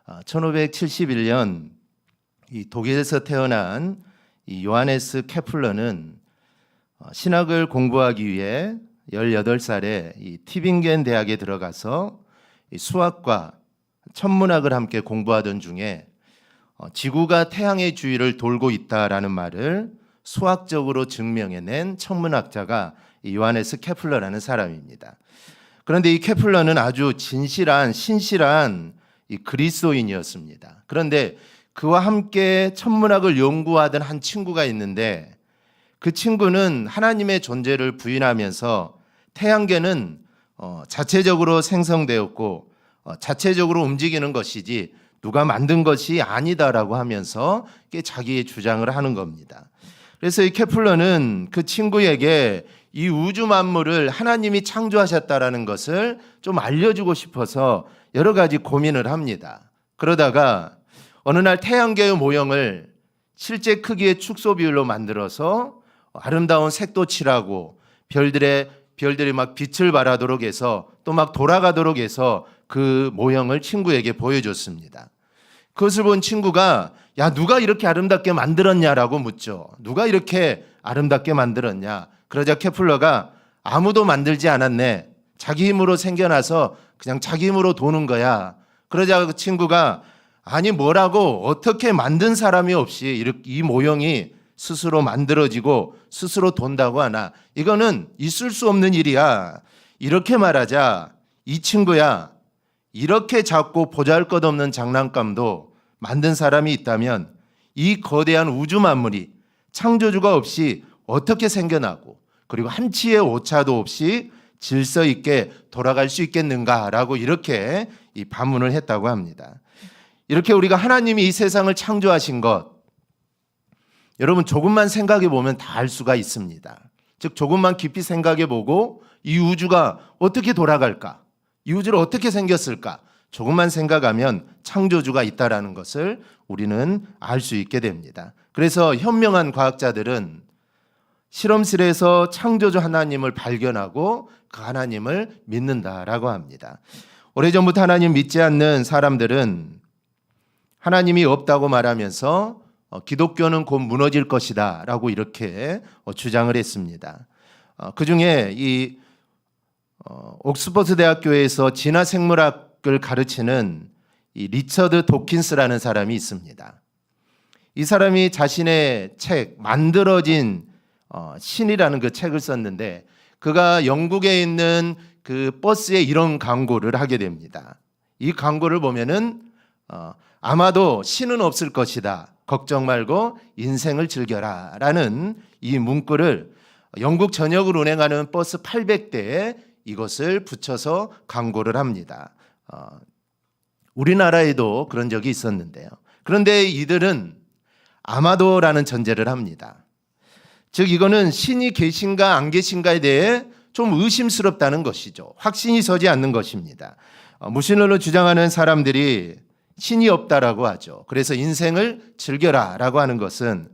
1571년 이 독일에서 태어난 이 요하네스 케플러는 신학을 공부하기 위해 18살에 이 티빙겐 대학에 들어가서 이 수학과 천문학을 함께 공부하던 중에 지구가 태양의 주위를 돌고 있다라는 말을 수학적으로 증명해낸 천문학자가 이 요하네스 케플러라는 사람입니다. 그런데 이 케플러는 아주 신실한 이 그리스도인이었습니다. 그런데 그와 함께 천문학을 연구하던 한 친구가 있는데 그 친구는 하나님의 존재를 부인하면서 태양계는 자체적으로 생성되었고 자체적으로 움직이는 것이지 누가 만든 것이 아니다라고 하면서 자기의 주장을 하는 겁니다. 그래서 이 케플러는 그 친구에게 이 우주 만물을 하나님이 창조하셨다라는 것을 좀 알려주고 싶어서 여러 가지 고민을 합니다. 그러다가 어느 날 태양계의 모형을 실제 크기의 축소 비율로 만들어서 아름다운 색도 칠하고 별들이 막 빛을 발하도록 해서 또 막 돌아가도록 해서 그 모형을 친구에게 보여줬습니다. 그것을 본 친구가 야, 누가 이렇게 아름답게 만들었냐라고 묻죠. 누가 이렇게 아름답게 만들었냐. 그러자 케플러가 아무도 만들지 않았네. 자기 힘으로 생겨나서 그냥 자기 힘으로 도는 거야. 그러자 그 친구가 아니 뭐라고 어떻게 만든 사람이 없이 이 모형이 스스로 만들어지고 스스로 돈다고 하나. 이거는 있을 수 없는 일이야. 이렇게 말하자 이 친구야 이렇게 작고 보잘것없는 장난감도 만든 사람이 있다면 이 거대한 우주 만물이 창조주가 없이 어떻게 생겨나고 그리고 한치의 오차도 없이 질서 있게 돌아갈 수 있겠는가라고 이렇게 이 반문을 했다고 합니다. 이렇게 우리가 하나님이 이 세상을 창조하신 것 여러분 조금만 생각해 보면 다 알 수가 있습니다. 즉 조금만 깊이 생각해 보고 이 우주가 어떻게 돌아갈까? 이 우주를 어떻게 생겼을까? 조금만 생각하면 창조주가 있다라는 것을 우리는 알 수 있게 됩니다. 그래서 현명한 과학자들은 실험실에서 창조주 하나님을 발견하고 그 하나님을 믿는다라고 합니다. 오래전부터 하나님 믿지 않는 사람들은 하나님이 없다고 말하면서 기독교는 곧 무너질 것이다 라고 이렇게 주장을 했습니다. 그중에 이 옥스퍼드 대학교에서 진화생물학을 가르치는 이 리처드 도킨스라는 사람이 있습니다. 이 사람이 자신의 책 만들어진 신이라는 그 책을 썼는데 그가 영국에 있는 그 버스에 이런 광고를 하게 됩니다. 이 광고를 보면은 아마도 신은 없을 것이다. 걱정 말고 인생을 즐겨라 라는 이 문구를 영국 전역을 운행하는 버스 800대에 이것을 붙여서 광고를 합니다. 우리나라에도 그런 적이 있었는데요. 그런데 이들은 아마도라는 전제를 합니다. 즉 이거는 신이 계신가 안 계신가에 대해 좀 의심스럽다는 것이죠. 확신이 서지 않는 것입니다. 무신론을 주장하는 사람들이 신이 없다라고 하죠. 그래서 인생을 즐겨라 라고 하는 것은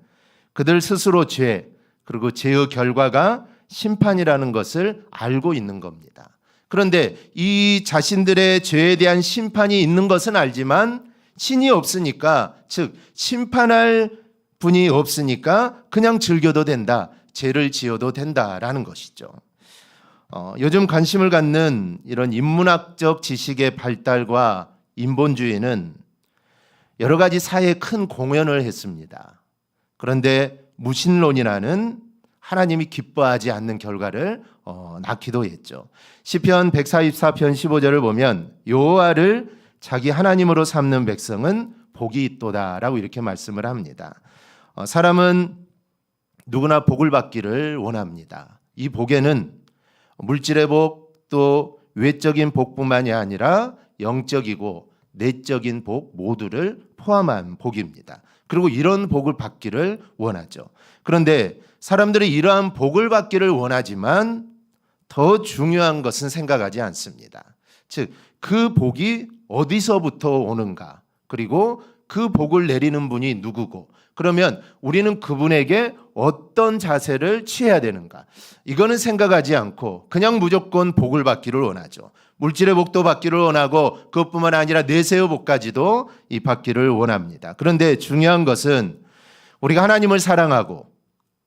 그들 스스로 죄 그리고 죄의 결과가 심판이라는 것을 알고 있는 겁니다. 그런데 이 자신들의 죄에 대한 심판이 있는 것은 알지만 신이 없으니까 즉 심판할 분이 없으니까 그냥 즐겨도 된다. 죄를 지어도 된다라는 것이죠. 요즘 관심을 갖는 이런 인문학적 지식의 발달과 인본주의는 여러 가지 사회에 큰 공헌을 했습니다. 그런데 무신론이라는 하나님이 기뻐하지 않는 결과를 낳기도 했죠. 시편 144편 15절을 보면 여호와를 자기 하나님으로 삼는 백성은 복이 있도다라고 이렇게 말씀을 합니다. 사람은 누구나 복을 받기를 원합니다. 이 복에는 물질의 복 또 외적인 복뿐만이 아니라 영적이고 내적인 복 모두를 포함한 복입니다. 그리고 이런 복을 받기를 원하죠. 그런데 사람들이 이러한 복을 받기를 원하지만 더 중요한 것은 생각하지 않습니다. 즉, 그 복이 어디서부터 오는가? 그리고 그 복을 내리는 분이 누구고? 그러면 우리는 그분에게 어떤 자세를 취해야 되는가? 이거는 생각하지 않고 그냥 무조건 복을 받기를 원하죠. 물질의 복도 받기를 원하고 그것뿐만 아니라 내세의 복까지도 이 받기를 원합니다. 그런데 중요한 것은 우리가 하나님을 사랑하고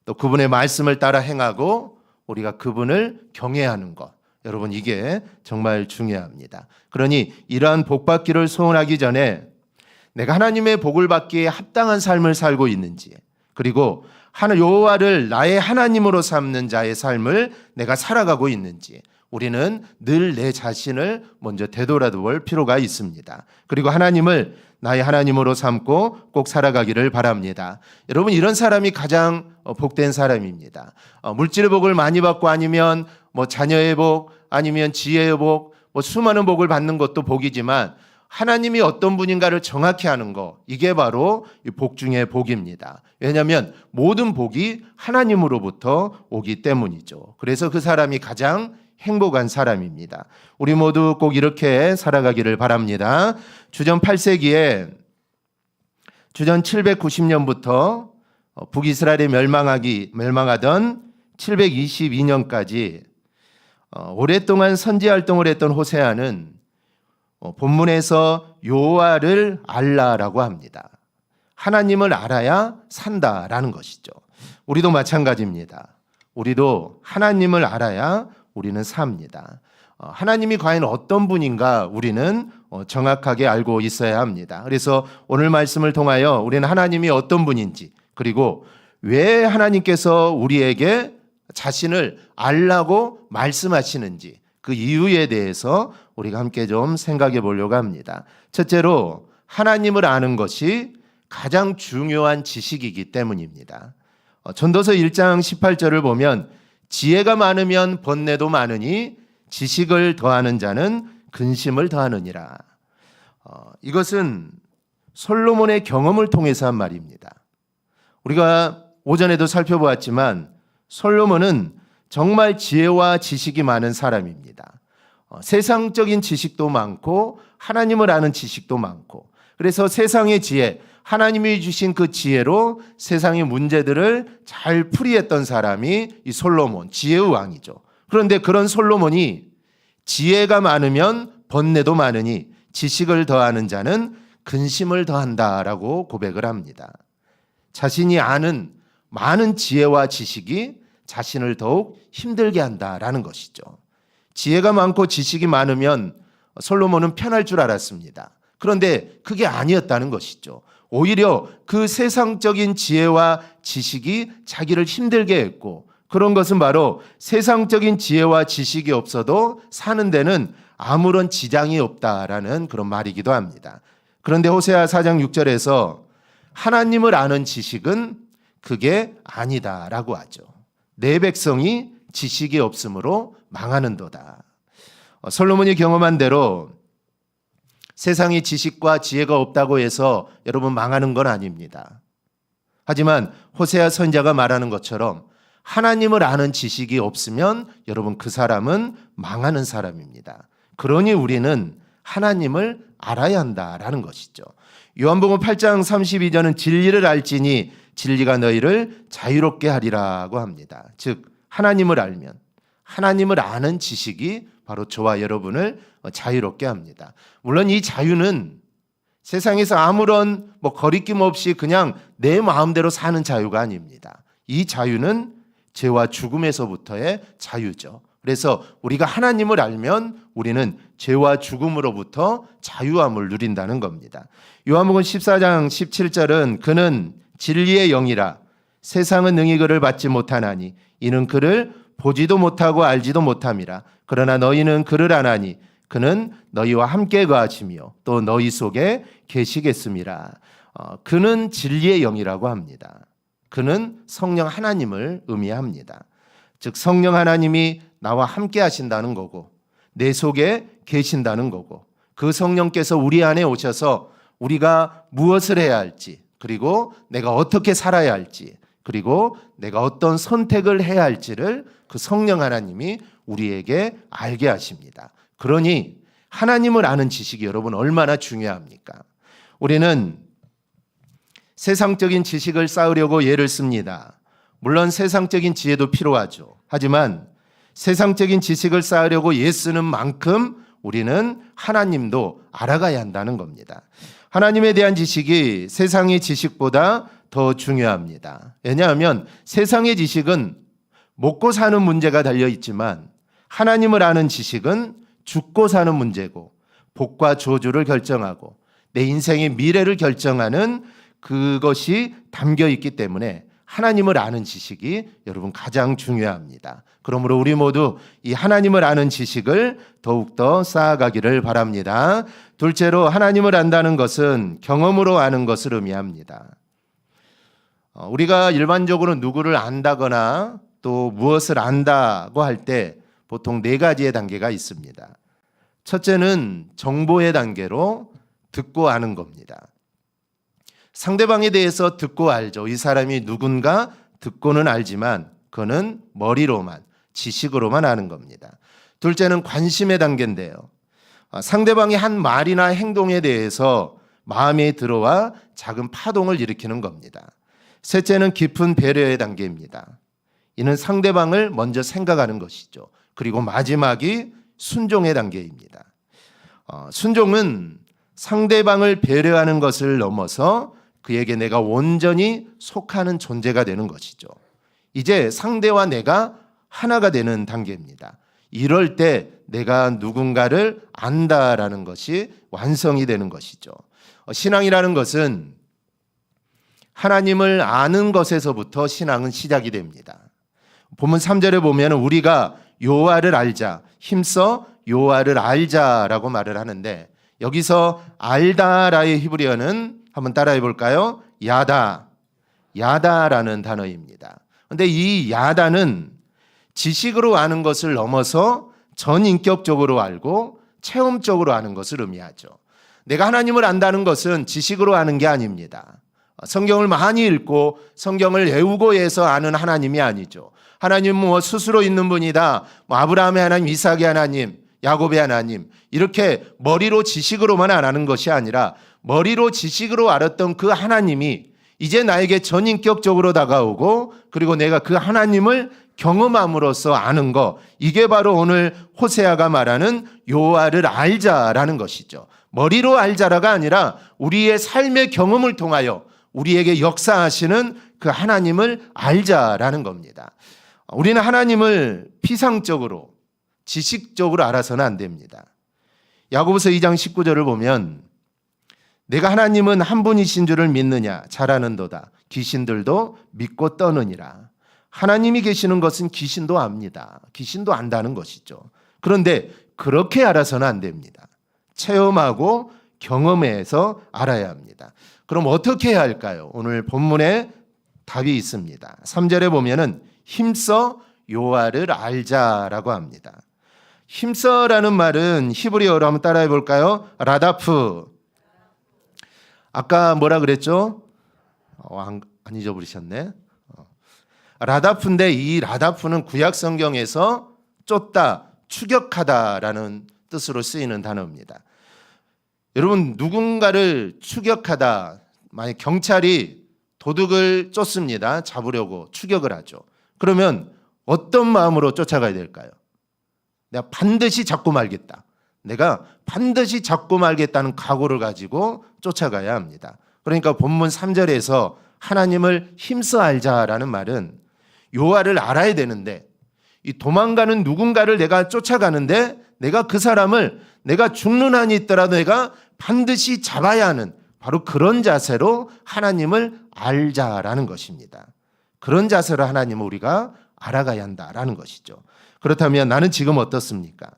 또 그분의 말씀을 따라 행하고 우리가 그분을 경외하는 것. 여러분, 이게 정말 중요합니다. 그러니 이러한 복 받기를 소원하기 전에 내가 하나님의 복을 받기에 합당한 삶을 살고 있는지, 그리고 여호와를 나의 하나님으로 삼는 자의 삶을 내가 살아가고 있는지 우리는 늘 내 자신을 먼저 되돌아볼 필요가 있습니다. 그리고 하나님을 나의 하나님으로 삼고 꼭 살아가기를 바랍니다. 여러분, 이런 사람이 가장 복된 사람입니다. 물질의 복을 많이 받고 아니면 자녀의 복, 아니면 지혜의 복, 수많은 복을 받는 것도 복이지만 하나님이 어떤 분인가를 정확히 아는 거, 이게 바로 복 중의 복입니다. 왜냐하면 모든 복이 하나님으로부터 오기 때문이죠. 그래서 그 사람이 가장 행복한 사람입니다. 우리 모두 꼭 이렇게 살아가기를 바랍니다. 주전 8세기에 주전 790년부터 북이스라엘이 멸망하던 722년까지 오랫동안 선지 활동을 했던 호세아는 본문에서 여호와를 알라라고 합니다. 하나님을 알아야 산다라는 것이죠. 우리도 마찬가지입니다. 우리도 하나님을 알아야 우리는 삽니다. 하나님이 과연 어떤 분인가 우리는 정확하게 알고 있어야 합니다. 그래서 오늘 말씀을 통하여 우리는 하나님이 어떤 분인지, 그리고 왜 하나님께서 우리에게 자신을 알라고 말씀하시는지 그 이유에 대해서 우리가 함께 좀 생각해 보려고 합니다. 첫째로, 하나님을 아는 것이 가장 중요한 지식이기 때문입니다. 전도서 1장 18절을 보면 지혜가 많으면 번뇌도 많으니 지식을 더하는 자는 근심을 더하느니라. 이것은 솔로몬의 경험을 통해서 한 말입니다. 우리가 오전에도 살펴보았지만 솔로몬은 정말 지혜와 지식이 많은 사람입니다. 세상적인 지식도 많고 하나님을 아는 지식도 많고, 그래서 세상의 지혜, 하나님이 주신 그 지혜로 세상의 문제들을 잘 풀이했던 사람이 이 솔로몬, 지혜의 왕이죠. 그런데 그런 솔로몬이 지혜가 많으면 번뇌도 많으니 지식을 더하는 자는 근심을 더한다라고 고백을 합니다. 자신이 아는 많은 지혜와 지식이 자신을 더욱 힘들게 한다라는 것이죠. 지혜가 많고 지식이 많으면 솔로몬은 편할 줄 알았습니다. 그런데 그게 아니었다는 것이죠. 오히려 그 세상적인 지혜와 지식이 자기를 힘들게 했고, 그런 것은 바로 세상적인 지혜와 지식이 없어도 사는 데는 아무런 지장이 없다라는 그런 말이기도 합니다. 그런데 호세아 4장 6절에서 하나님을 아는 지식은 그게 아니다라고 하죠. 내 백성이 지식이 없으므로 망하는도다. 솔로몬이 경험한 대로 세상에 지식과 지혜가 없다고 해서 여러분 망하는 건 아닙니다. 하지만 호세아 선지자가 말하는 것처럼 하나님을 아는 지식이 없으면 여러분 그 사람은 망하는 사람입니다. 그러니 우리는 하나님을 알아야 한다라는 것이죠. 요한복음 8장 32절은 진리를 알지니 진리가 너희를 자유롭게 하리라고 합니다. 즉 하나님을 알면, 하나님을 아는 지식이 바로 저와 여러분을 자유롭게 합니다. 물론 이 자유는 세상에서 아무런 거리낌 없이 그냥 내 마음대로 사는 자유가 아닙니다. 이 자유는 죄와 죽음에서부터의 자유죠. 그래서 우리가 하나님을 알면 우리는 죄와 죽음으로부터 자유함을 누린다는 겁니다. 요한복음 14장 17절은 그는 진리의 영이라 세상은 능히 그를 받지 못하나니 이는 그를 보지도 못하고 알지도 못함이라. 그러나 너희는 그를 아나니 그는 너희와 함께 거하시며 또 너희 속에 계시겠음이라. 그는 진리의 영이라고 합니다. 그는 성령 하나님을 의미합니다. 즉 성령 하나님이 나와 함께 하신다는 거고 내 속에 계신다는 거고, 그 성령께서 우리 안에 오셔서 우리가 무엇을 해야 할지, 그리고 내가 어떻게 살아야 할지, 그리고 내가 어떤 선택을 해야 할지를 그 성령 하나님이 우리에게 알게 하십니다. 그러니 하나님을 아는 지식이 여러분 얼마나 중요합니까? 우리는 세상적인 지식을 쌓으려고 예를 씁니다. 물론 세상적인 지혜도 필요하죠. 하지만 세상적인 지식을 쌓으려고 예 쓰는 만큼 우리는 하나님도 알아가야 한다는 겁니다. 하나님에 대한 지식이 세상의 지식보다 더 중요합니다. 왜냐하면 세상의 지식은 먹고 사는 문제가 달려 있지만 하나님을 아는 지식은 죽고 사는 문제고 복과 저주를 결정하고 내 인생의 미래를 결정하는 그것이 담겨 있기 때문에 하나님을 아는 지식이 여러분 가장 중요합니다. 그러므로 우리 모두 이 하나님을 아는 지식을 더욱더 쌓아가기를 바랍니다. 둘째로 하나님을 안다는 것은 경험으로 아는 것을 의미합니다. 우리가 일반적으로 누구를 안다거나 또 무엇을 안다고 할 때 보통 네 가지의 단계가 있습니다. 첫째는 정보의 단계로 듣고 아는 겁니다. 상대방에 대해서 듣고 알죠. 이 사람이 누군가 듣고는 알지만 그는 머리로만, 지식으로만 아는 겁니다. 둘째는 관심의 단계인데요. 상대방이 한 말이나 행동에 대해서 마음에 들어와 작은 파동을 일으키는 겁니다. 셋째는 깊은 배려의 단계입니다. 이는 상대방을 먼저 생각하는 것이죠. 그리고 마지막이 순종의 단계입니다. 순종은 상대방을 배려하는 것을 넘어서 그에게 내가 온전히 속하는 존재가 되는 것이죠. 이제 상대와 내가 하나가 되는 단계입니다. 이럴 때 내가 누군가를 안다라는 것이 완성이 되는 것이죠. 신앙이라는 것은 하나님을 아는 것에서부터 신앙은 시작이 됩니다. 본문 3절에 보면 우리가 여호와를 알자, 힘써 여호와를 알자라고 말을 하는데 여기서 알다라의 히브리어는 한번 따라해 볼까요? 야다라는 단어입니다. 그런데 이 야다는 지식으로 아는 것을 넘어서 전인격적으로 알고 체험적으로 아는 것을 의미하죠. 내가 하나님을 안다는 것은 지식으로 아는 게 아닙니다. 성경을 많이 읽고 성경을 외우고 해서 아는 하나님이 아니죠. 하나님은 스스로 있는 분이다. 아브라함의 하나님, 이삭의 하나님, 야곱의 하나님, 이렇게 머리로 지식으로만 안 하는 것이 아니라 머리로 지식으로 알았던 그 하나님이 이제 나에게 전인격적으로 다가오고 그리고 내가 그 하나님을 경험함으로써 아는 것, 이게 바로 오늘 호세아가 말하는 여호와를 알자라는 것이죠. 머리로 알자라가 아니라 우리의 삶의 경험을 통하여 우리에게 역사하시는 그 하나님을 알자라는 겁니다. 우리는 하나님을 피상적으로 지식적으로 알아서는 안 됩니다. 야고보서 2장 19절을 보면 내가 하나님은 한 분이신 줄을 믿느냐 잘하는도다. 귀신들도 믿고 떠느니라. 하나님이 계시는 것은 귀신도 압니다. 귀신도 안다는 것이죠. 그런데 그렇게 알아서는 안 됩니다. 체험하고 경험해서 알아야 합니다. 그럼 어떻게 해야 할까요? 오늘 본문에 답이 있습니다. 3절에 보면은 힘써 여호와를 알자라고 합니다. 힘써라는 말은 히브리어로 한번 따라해 볼까요? 라다프. 아까 뭐라 그랬죠? 안 잊어버리셨네. 라다프인데 이 라다프는 구약 성경에서 쫓다, 추격하다라는 뜻으로 쓰이는 단어입니다. 여러분 누군가를 추격하다, 만약 경찰이 도둑을 쫓습니다. 잡으려고 추격을 하죠. 그러면 어떤 마음으로 쫓아가야 될까요? 내가 반드시 잡고 말겠다. 내가 반드시 잡고 말겠다는 각오를 가지고 쫓아가야 합니다. 그러니까 본문 3절에서 하나님을 힘써 알자라는 말은 여호와를 알아야 되는데 이 도망가는 누군가를 내가 쫓아가는데 내가 그 사람을 내가 죽는 한이 있더라도 내가 반드시 잡아야 하는 바로 그런 자세로 하나님을 알자라는 것입니다. 그런 자세로 하나님을 우리가 알아가야 한다라는 것이죠. 그렇다면 나는 지금 어떻습니까?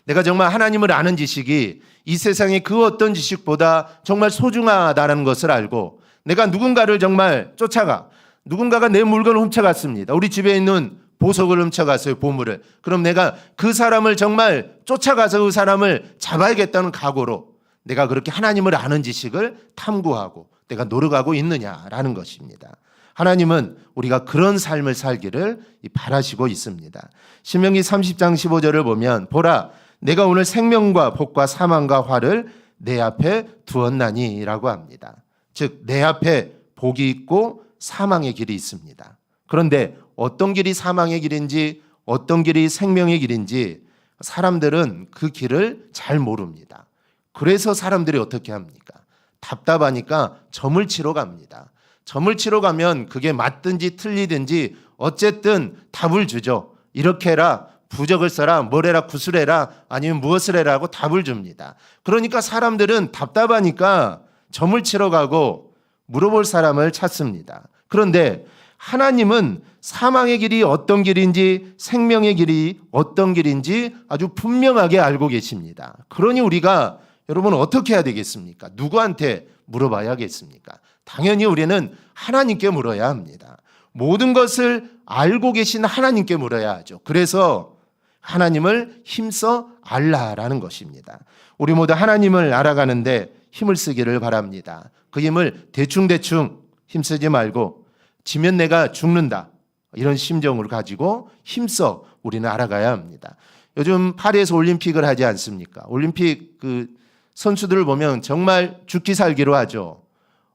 내가 정말 하나님을 아는 지식이 이 세상의 그 어떤 지식보다 정말 소중하다는 것을 알고 내가 누군가를 정말 쫓아가, 누군가가 내 물건을 훔쳐갔습니다. 우리 집에 있는 보석을 훔쳐갔어요, 보물을. 그럼 내가 그 사람을 정말 쫓아가서 그 사람을 잡아야겠다는 각오로 내가 그렇게 하나님을 아는 지식을 탐구하고 내가 노력하고 있느냐라는 것입니다. 하나님은 우리가 그런 삶을 살기를 바라시고 있습니다. 신명기 30장 15절을 보면 보라 내가 오늘 생명과 복과 사망과 화를 내 앞에 두었나니라고 합니다. 즉 내 앞에 복이 있고 사망의 길이 있습니다. 그런데 어떤 길이 사망의 길인지 어떤 길이 생명의 길인지 사람들은 그 길을 잘 모릅니다. 그래서 사람들이 어떻게 합니까? 답답하니까 점을 치러 갑니다. 점을 치러 가면 그게 맞든지 틀리든지 어쨌든 답을 주죠. 이렇게 해라, 부적을 써라, 뭘 해라, 구슬해라, 아니면 무엇을 해라 하고 답을 줍니다. 그러니까 사람들은 답답하니까 점을 치러 가고 물어볼 사람을 찾습니다. 그런데 하나님은 사망의 길이 어떤 길인지 생명의 길이 어떤 길인지 아주 분명하게 알고 계십니다. 그러니 우리가 여러분 어떻게 해야 되겠습니까? 누구한테 물어봐야겠습니까? 당연히 우리는 하나님께 물어야 합니다. 모든 것을 알고 계신 하나님께 물어야 하죠. 그래서 하나님을 힘써 알라라는 것입니다. 우리 모두 하나님을 알아가는데 힘을 쓰기를 바랍니다. 그 힘을 대충대충 힘쓰지 말고 지면 내가 죽는다 이런 심정을 가지고 힘써 우리는 알아가야 합니다. 요즘 파리에서 올림픽을 하지 않습니까? 올림픽 그 선수들을 보면 정말 죽기 살기로 하죠.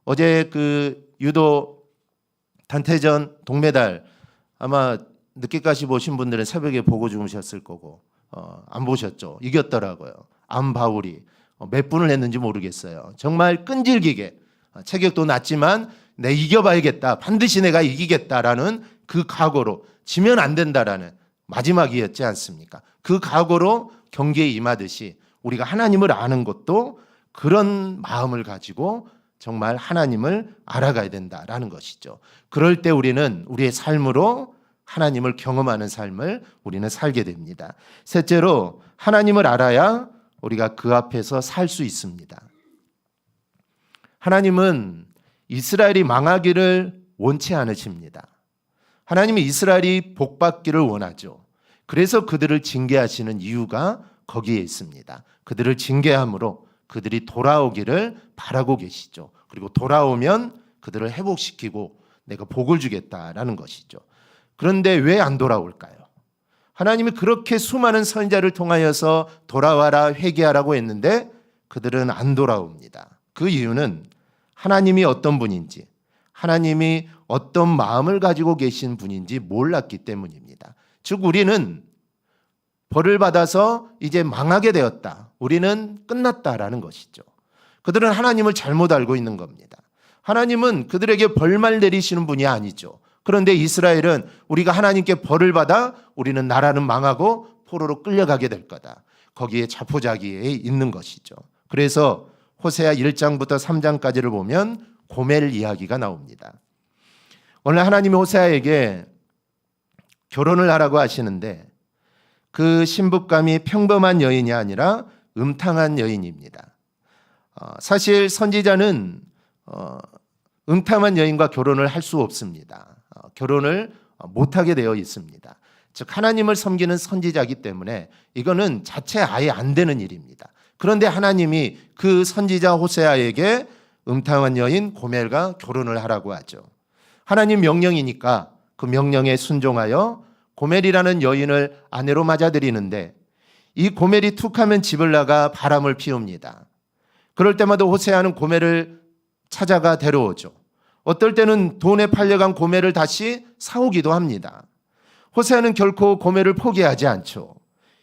어제 그 유도 단체전 동메달 아마 늦게까지 보신 분들은 새벽에 보고 주무셨을 거고 안 보셨죠? 이겼더라고요. 안바울이 몇 분을 했는지 모르겠어요. 정말 끈질기게 체격도 낮지만 내 이겨봐야겠다. 반드시 내가 이기겠다라는 그 각오로 지면 안 된다라는 마지막이었지 않습니까? 그 각오로 경기에 임하듯이 우리가 하나님을 아는 것도 그런 마음을 가지고 정말 하나님을 알아가야 된다라는 것이죠. 그럴 때 우리는 우리의 삶으로 하나님을 경험하는 삶을 우리는 살게 됩니다. 셋째로 하나님을 알아야 우리가 그 앞에서 살 수 있습니다. 하나님은 이스라엘이 망하기를 원치 않으십니다. 하나님은 이스라엘이 복받기를 원하죠. 그래서 그들을 징계하시는 이유가 거기에 있습니다. 그들을 징계함으로 그들이 돌아오기를 바라고 계시죠. 그리고 돌아오면 그들을 회복시키고 내가 복을 주겠다라는 것이죠. 그런데 왜 안 돌아올까요? 하나님이 그렇게 수많은 선지자를 통하여서 돌아와라 회개하라고 했는데 그들은 안 돌아옵니다. 그 이유는 하나님이 어떤 분인지, 하나님이 어떤 마음을 가지고 계신 분인지 몰랐기 때문입니다. 즉 우리는 벌을 받아서 이제 망하게 되었다. 우리는 끝났다라는 것이죠. 그들은 하나님을 잘못 알고 있는 겁니다. 하나님은 그들에게 벌만 내리시는 분이 아니죠. 그런데 이스라엘은 우리가 하나님께 벌을 받아 우리는 나라는 망하고 포로로 끌려가게 될 거다. 거기에 자포자기에 있는 것이죠. 그래서 호세아 1장부터 3장까지를 보면 고멜 이야기가 나옵니다. 오늘 하나님이 호세아에게 결혼을 하라고 하시는데 그 신부감이 평범한 여인이 아니라 음탕한 여인입니다. 사실 선지자는 음탕한 여인과 결혼을 할 수 없습니다. 결혼을 못하게 되어 있습니다. 즉 하나님을 섬기는 선지자이기 때문에 이거는 자체 아예 안 되는 일입니다. 그런데 하나님이 그 선지자 호세아에게 음탕한 여인 고멜과 결혼을 하라고 하죠. 하나님 명령이니까 그 명령에 순종하여 고멜이라는 여인을 아내로 맞아들이는데 이 고멜이 툭하면 집을 나가 바람을 피웁니다. 그럴 때마다 호세아는 고멜을 찾아가 데려오죠. 어떨 때는 돈에 팔려간 고멜을 다시 사오기도 합니다. 호세아는 결코 고멜을 포기하지 않죠.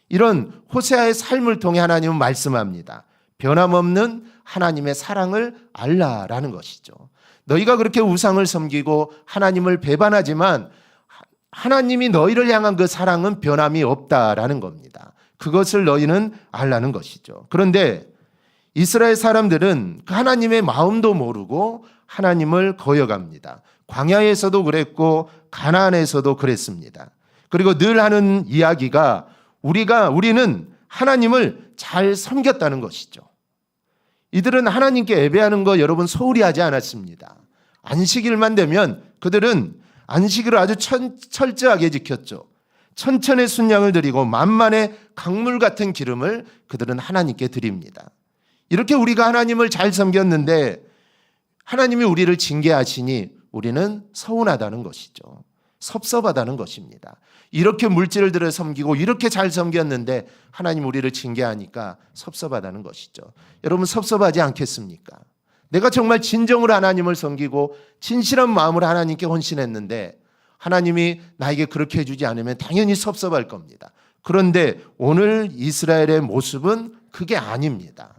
이런 호세아의 삶을 통해 하나님은 말씀합니다. 변함없는 하나님의 사랑을 알라라는 것이죠. 너희가 그렇게 우상을 섬기고 하나님을 배반하지만 하나님이 너희를 향한 그 사랑은 변함이 없다라는 겁니다. 그것을 너희는 알라는 것이죠. 그런데 이스라엘 사람들은 그 하나님의 마음도 모르고 하나님을 거역합니다. 광야에서도 그랬고 가나안에서도 그랬습니다. 그리고 늘 하는 이야기가 우리는 하나님을 잘 섬겼다는 것이죠. 이들은 하나님께 예배하는 거 여러분 소홀히 하지 않았습니다. 안식일만 되면 그들은 안식일을 아주 철저하게 지켰죠. 천천의 순양을 드리고 만만의 강물 같은 기름을 그들은 하나님께 드립니다. 이렇게 우리가 하나님을 잘 섬겼는데 하나님이 우리를 징계하시니 우리는 서운하다는 것이죠. 섭섭하다는 것입니다. 이렇게 물질을 들여 섬기고 이렇게 잘 섬겼는데 하나님 우리를 징계하니까 섭섭하다는 것이죠. 여러분 섭섭하지 않겠습니까? 내가 정말 진정으로 하나님을 섬기고 진실한 마음으로 하나님께 헌신했는데 하나님이 나에게 그렇게 해주지 않으면 당연히 섭섭할 겁니다. 그런데 오늘 이스라엘의 모습은 그게 아닙니다.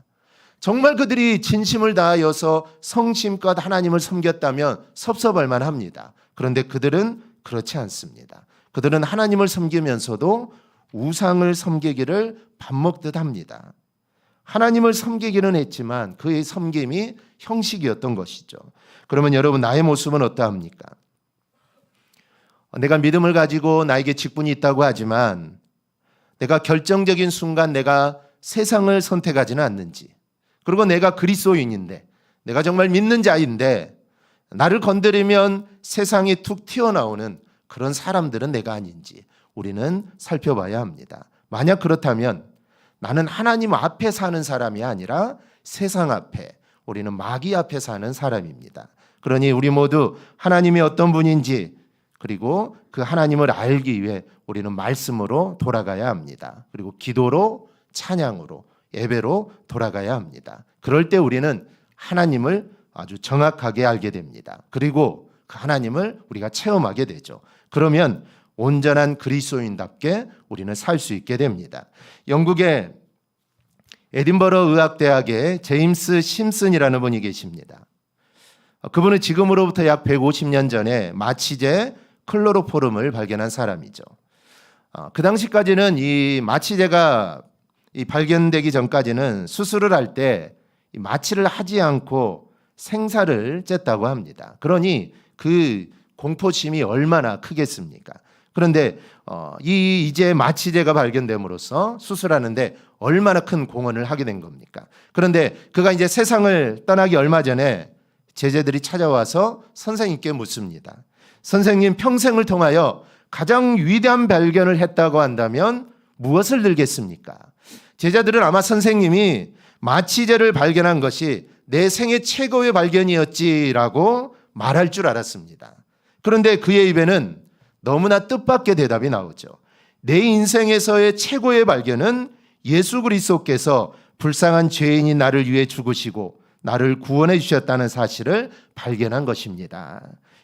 정말 그들이 진심을 다하여서 성심껏 하나님을 섬겼다면 섭섭할 만합니다. 그런데 그들은 그렇지 않습니다. 그들은 하나님을 섬기면서도 우상을 섬기기를 밥 먹듯 합니다. 하나님을 섬기기는 했지만 그의 섬김이 형식이었던 것이죠. 그러면 여러분, 나의 모습은 어떠합니까? 내가 믿음을 가지고 나에게 직분이 있다고 하지만 내가 결정적인 순간 내가 세상을 선택하지는 않는지, 그리고 내가 그리스도인인데 내가 정말 믿는 자인데 나를 건드리면 세상이 툭 튀어나오는 그런 사람들은 내가 아닌지 우리는 살펴봐야 합니다. 만약 그렇다면 나는 하나님 앞에 사는 사람이 아니라 세상 앞에, 우리는 마귀 앞에 사는 사람입니다. 그러니 우리 모두 하나님이 어떤 분인지, 그리고 그 하나님을 알기 위해 우리는 말씀으로 돌아가야 합니다. 그리고 기도로, 찬양으로, 예배로 돌아가야 합니다. 그럴 때 우리는 하나님을 아주 정확하게 알게 됩니다. 그리고 그 하나님을 우리가 체험하게 되죠. 그러면 온전한 그리스도인답게 우리는 살 수 있게 됩니다. 영국의 에딘버러 의학대학의 제임스 심슨이라는 분이 계십니다. 그분은 지금으로부터 약 150년 전에 마취제 클로로포름을 발견한 사람이죠. 그 당시까지는 이 마취제가 발견되기 전까지는 수술을 할 때 마취를 하지 않고 생사를 쬐다고 합니다. 그러니 그 공포심이 얼마나 크겠습니까? 그런데 이제 마취제가 발견됨으로써 수술하는데 얼마나 큰 공헌을 하게 된 겁니까? 그런데 그가 이제 세상을 떠나기 얼마 전에 제자들이 찾아와서 선생님께 묻습니다. 선생님, 평생을 통하여 가장 위대한 발견을 했다고 한다면 무엇을 들겠습니까? 제자들은 아마 선생님이 마취제를 발견한 것이 내 생애 최고의 발견이었지라고 말할 줄 알았습니다. 그런데 그의 입에는 너무나 뜻밖의 대답이 나오죠. 내 인생에서의 최고의 발견은 예수 그리스도께서 불쌍한 죄인이 나를 위해 죽으시고 나를 구원해 주셨다는 사실을 발견한 것입니다.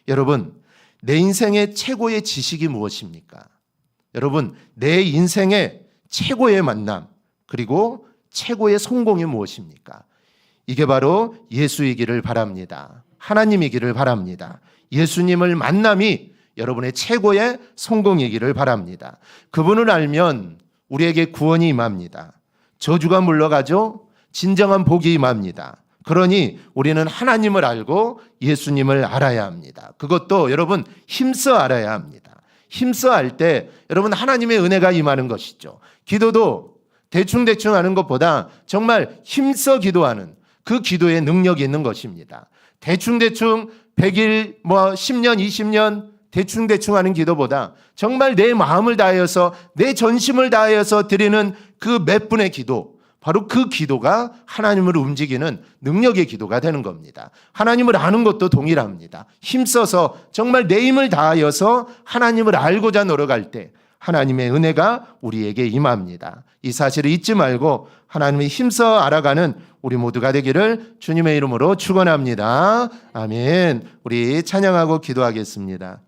여러분, 내 인생의 최고의 지식이 무엇입니까? 여러분, 내 인생의 최고의 만남, 그리고 최고의 성공이 무엇입니까? 이게 바로 예수이기를 바랍니다. 하나님이기를 바랍니다. 예수님을 만남이 여러분의 최고의 성공이기를 바랍니다. 그분을 알면 우리에게 구원이 임합니다. 저주가 물러가죠. 진정한 복이 임합니다. 그러니 우리는 하나님을 알고 예수님을 알아야 합니다. 그것도 여러분 힘써 알아야 합니다. 힘써 알 때 여러분 하나님의 은혜가 임하는 것이죠. 기도도 대충대충 하는 것보다 정말 힘써 기도하는 그 기도에 능력이 있는 것입니다. 대충대충 100일, 10년, 20년 대충대충 하는 기도보다 정말 내 마음을 다하여서 내 전심을 다하여서 드리는 그 몇 분의 기도, 바로 그 기도가 하나님을 움직이는 능력의 기도가 되는 겁니다. 하나님을 아는 것도 동일합니다. 힘써서 정말 내 힘을 다하여서 하나님을 알고자 노력할 때 하나님의 은혜가 우리에게 임합니다. 이 사실을 잊지 말고 하나님의 힘써 알아가는 우리 모두가 되기를 주님의 이름으로 축원합니다. 아멘. 우리 찬양하고 기도하겠습니다.